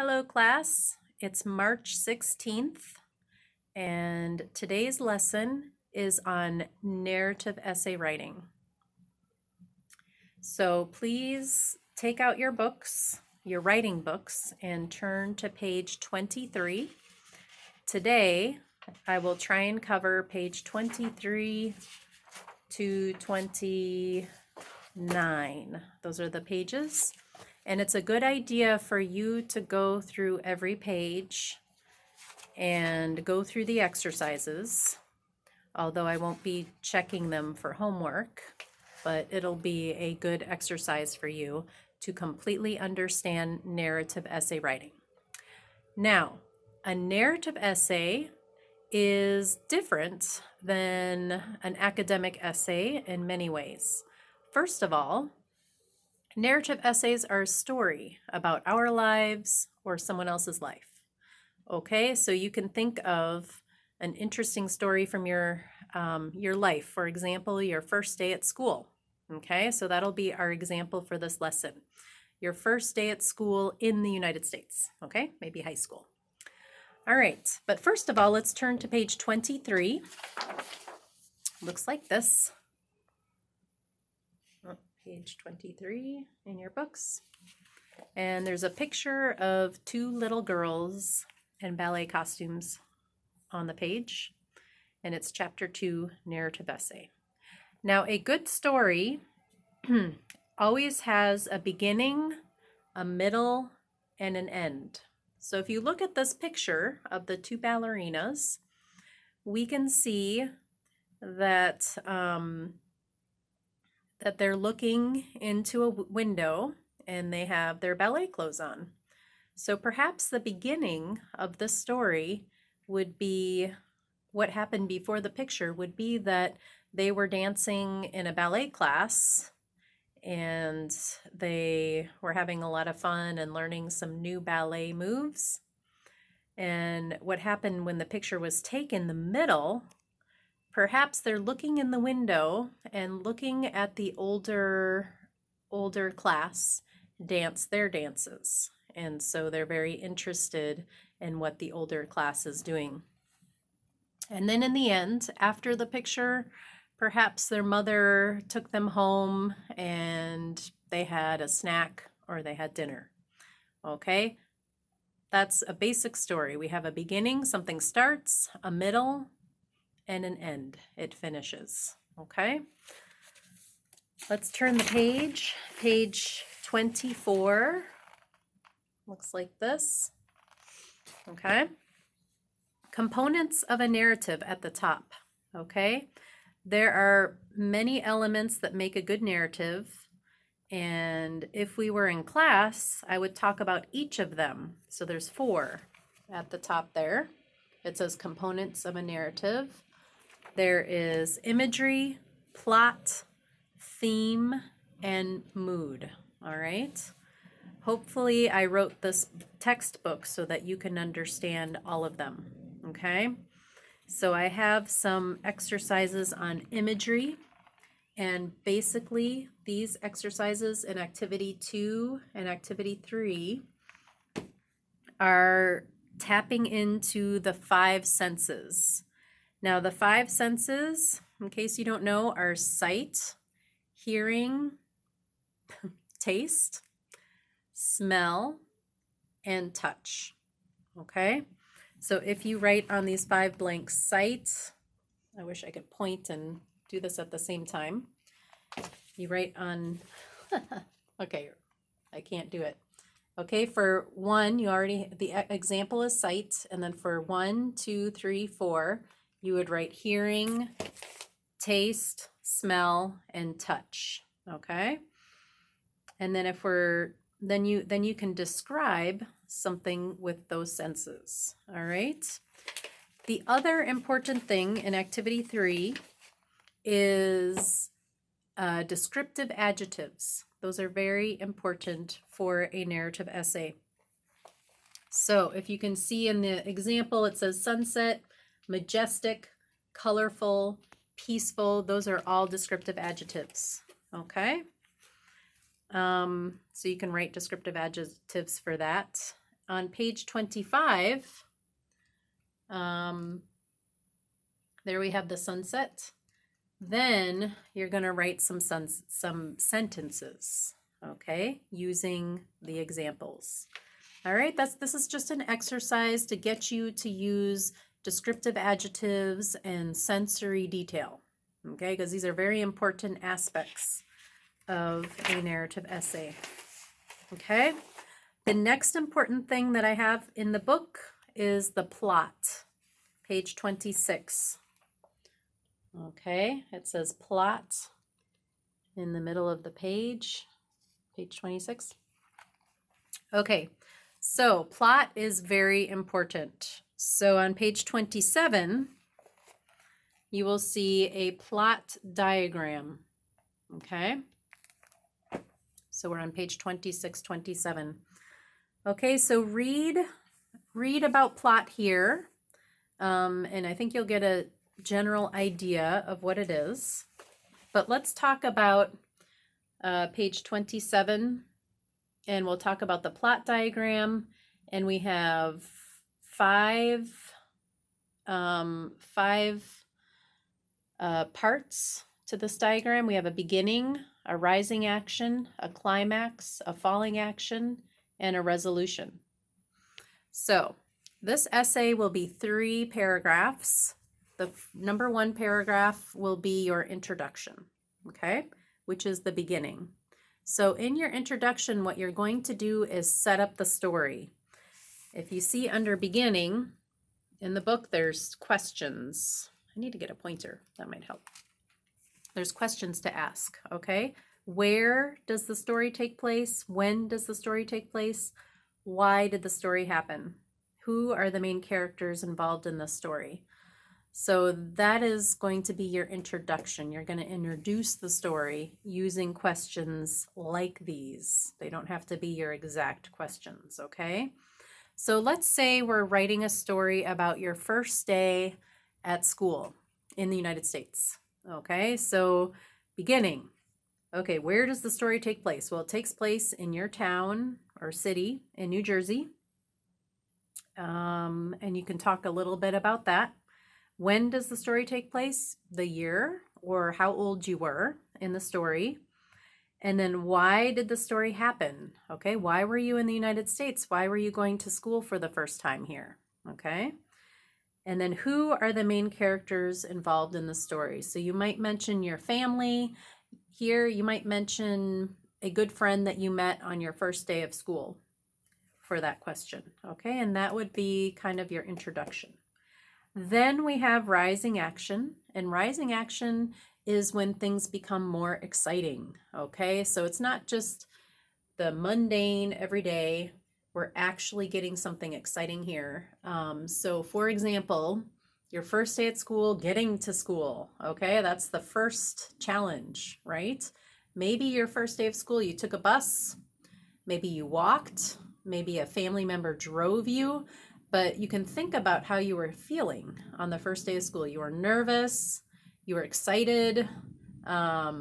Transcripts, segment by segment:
Hello class, it's March 16th and today's lesson is on narrative essay writing. So please take out your books, your writing books, and turn to page 23. Today I will try and cover page 23 to 29. Those are the pages. And it's a good idea for you to go through every page and go through the exercises, although I won't be checking them for homework, but it'll be a good exercise for you to completely understand narrative essay writing. Now, a narrative essay is different than an academic essay in many ways. First of all, narrative essays are a story about our lives or someone else's life. Okay, so you can think of an interesting story from your life. For example, your first day at school. Okay, so that'll be our example for this lesson. Your first day at school in the United States. Okay, maybe high school. All right, but first of all, let's turn to page 23. Looks like this. Page 23 in your books. And there's a picture of two little girls in ballet costumes on the page. And it's chapter 2, narrative essay. Now, a good story always has a beginning, a middle, and an end. So if you look at this picture of the two ballerinas, we can see that that they're looking into a window and they have their ballet clothes on. So perhaps the beginning of the story would be what happened before the picture would be that they were dancing in a ballet class and they were having a lot of fun and learning some new ballet moves. And what happened when the picture was taken, the middle, perhaps they're looking in the window and looking at the older class dance their dances. And so they're very interested in what the older class is doing. And then in the end, after the picture, perhaps their mother took them home and they had a snack or they had dinner. Okay, that's a basic story. We have a beginning, something starts, a middle, and an end. It finishes. Okay, let's turn the page. Page 24 looks like this. Okay, components of a narrative at the top. Okay, there are many elements that make a good narrative, and if we were in class, I would talk about each of them. So there's 4 at the top there. It says components of a narrative. There is imagery, plot, theme, and mood. All right. Hopefully I wrote this textbook so that you can understand all of them. Okay. So I have some exercises on imagery, and basically these exercises in activity 2 and activity 3 are tapping into the 5 senses. Now, the 5 senses, in case you don't know, are sight, hearing, taste, smell, and touch. Okay? So if you write on these 5 blanks, sight, I wish I could point and do this at the same time. You write on, okay, I can't do it. Okay, for 1, you already, the example is sight, and then for 1, 2, 3, 4, you would write hearing, taste, smell, and touch. Okay, and then if we're then you can describe something with those senses. All right, the other important thing in activity 3 is descriptive adjectives. Those are very important for a narrative essay. So if you can see in the example, it says sunset, majestic, colorful, peaceful. Those are all descriptive adjectives. Okay. So you can write descriptive adjectives for that. on page 25, there we have the sunset. Then you're going to write some sentences, okay, using the examples. All right, this is just an exercise to get you to use descriptive adjectives and sensory detail, okay, because these are very important aspects of a narrative essay. Okay, the next important thing that I have in the book is the plot, page 26. Okay, it says plot in the middle of the page, page 26. Okay, so plot is very important. So on page 27, you will see a plot diagram. Okay, so we're on page 26, 27. Okay, so read about plot here, and I think you'll get a general idea of what it is. But let's talk about page 27, and we'll talk about the plot diagram. And we have five parts to this diagram. We have a beginning, a rising action, a climax, a falling action, and a resolution. So this essay will be 3 paragraphs. The number 1 paragraph will be your introduction, okay, which is the beginning. So in your introduction, what you're going to do is set up the story. If you see under beginning in the book, there's questions. I need to get a pointer. That might help. There's questions to ask, okay? Where does the story take place? When does the story take place? Why did the story happen? Who are the main characters involved in the story? So that is going to be your introduction. You're going to introduce the story using questions like these. They don't have to be your exact questions, okay? So let's say we're writing a story about your first day at school in the United States, okay? So beginning, okay, where does the story take place? Well, it takes place in your town or city in New Jersey, and you can talk a little bit about that. When does the story take place? The year or how old you were in the story. And then why did the story happen? Okay, why were you in the United States? Why were you going to school for the first time here? Okay, and then who are the main characters involved in the story? So you might mention your family. Here you might mention a good friend that you met on your first day of school for that question. Okay, and that would be kind of your introduction. Then we have rising action, and rising action is when things become more exciting, okay? So it's not just the mundane everyday, we're actually getting something exciting here. So for example, your first day at school, getting to school, okay? That's the first challenge, right? Maybe your first day of school, you took a bus, maybe you walked, maybe a family member drove you, but you can think about how you were feeling on the first day of school. You were nervous, you were excited. I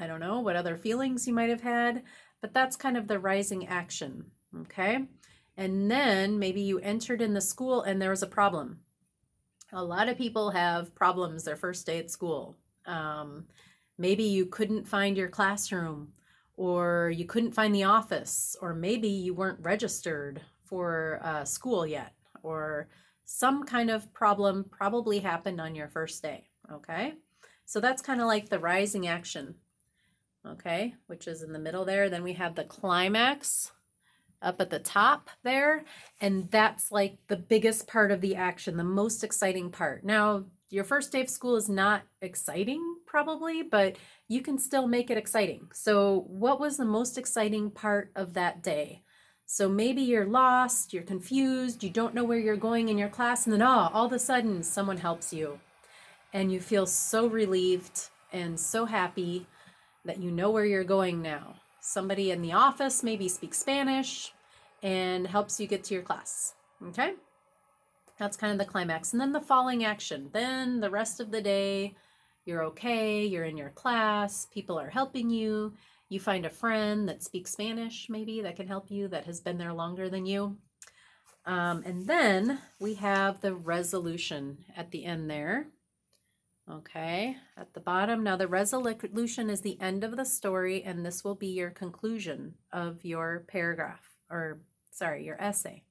don't know what other feelings you might have had, but that's kind of the rising action, okay? And then maybe you entered in the school and there was a problem. A lot of people have problems their first day at school. Maybe you couldn't find your classroom, or you couldn't find the office, or maybe you weren't registered for school yet, or some kind of problem probably happened on your first day, okay? So that's kind of like the rising action, okay, which is in the middle there. Then we have the climax up at the top there, and that's like the biggest part of the action, the most exciting part. Now, your first day of school is not exciting probably, but you can still make it exciting. So what was the most exciting part of that day? So maybe you're lost, you're confused, you don't know where you're going in your class, and then all of a sudden someone helps you and you feel so relieved and so happy that you know where you're going now. Somebody in the office maybe speaks Spanish and helps you get to your class, okay? That's kind of the climax. And then the falling action. Then the rest of the day, you're okay, you're in your class, people are helping you, you find a friend that speaks Spanish, maybe, that can help you, that has been there longer than you. And then we have the resolution at the end there. Okay, at the bottom. Now the resolution is the end of the story, and this will be your conclusion of your paragraph, or sorry, your essay.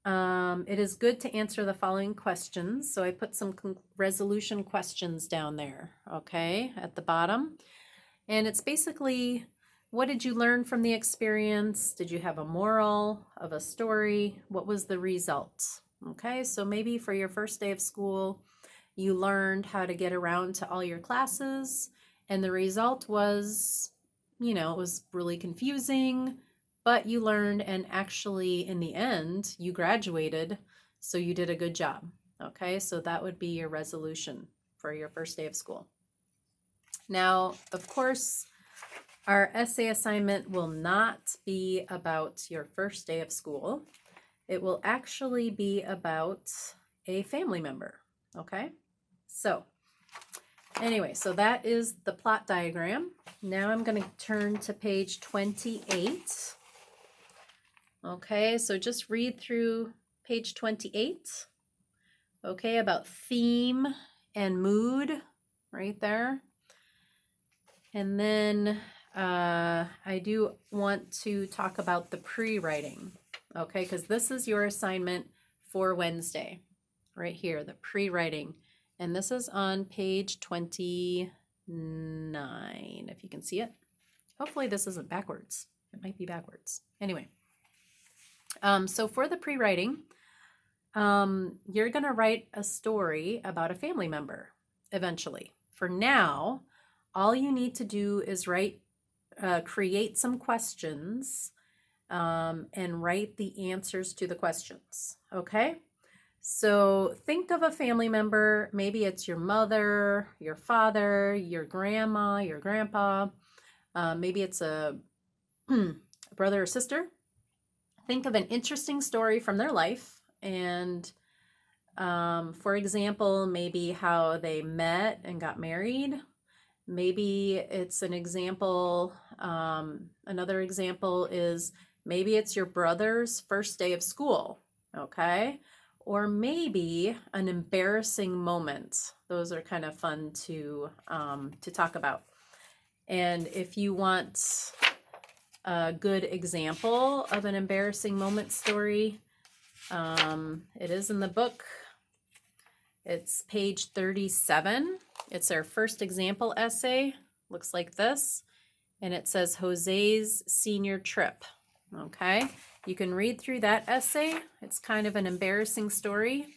It is good to answer the following questions. So I put some resolution questions down there, okay, at the bottom. And it's basically, what did you learn from the experience? Did you have a moral of a story? What was the result? Okay, so maybe for your first day of school, you learned how to get around to all your classes, and the result was, you know, it was really confusing, but you learned, and actually in the end, you graduated, so you did a good job. Okay, so that would be your resolution for your first day of school. Now, of course, our essay assignment will not be about your first day of school. It will actually be about a family member, okay? So anyway, so that is the plot diagram. Now I'm going to turn to page 28. Okay, so just read through page 28. Okay, about theme and mood right there. And then I do want to talk about the pre-writing, okay, because this is your assignment for Wednesday, right here, the pre-writing. And this is on page 29, if you can see it. Hopefully this isn't backwards. It might be backwards. Anyway, so for the pre-writing, you're going to write a story about a family member eventually. For now, all you need to do is create some questions and write the answers to the questions, okay? So think of a family member. Maybe it's your mother, your father, your grandma, your grandpa. Maybe it's a brother or sister. Think of an interesting story from their life. And for example, maybe how they met and got married. Maybe it's an example. Another example is maybe it's your brother's first day of school, okay? Or maybe an embarrassing moment. Those are kind of fun to talk about. And if you want a good example of an embarrassing moment story, it is in the book. It's page 37. It's our first example essay. Looks like this. And it says Jose's senior trip. Okay. You can read through that essay. It's kind of an embarrassing story.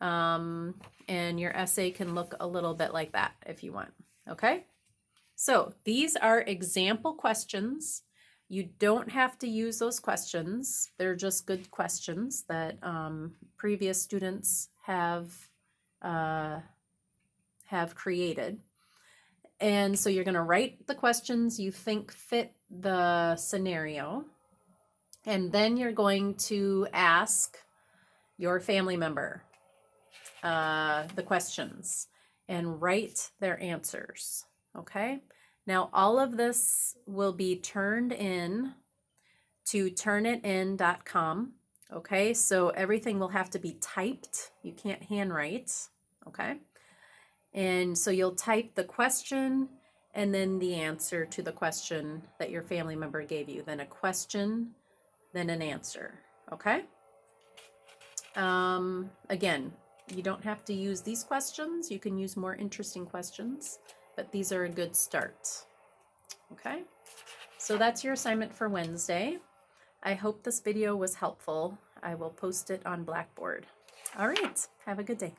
And your essay can look a little bit like that if you want. Okay. So these are example questions. You don't have to use those questions. They're just good questions that previous students have created. And so you're going to write the questions you think fit the scenario. And then you're going to ask your family member the questions and write their answers. Okay. Now all of this will be turned in to turnitin.com. Okay. So everything will have to be typed. You can't handwrite. Okay. And so you'll type the question and then the answer to the question that your family member gave you. Then a question, then an answer. Okay. Again, you don't have to use these questions. You can use more interesting questions, but these are a good start. Okay. So that's your assignment for Wednesday. I hope this video was helpful. I will post it on Blackboard. All right. Have a good day.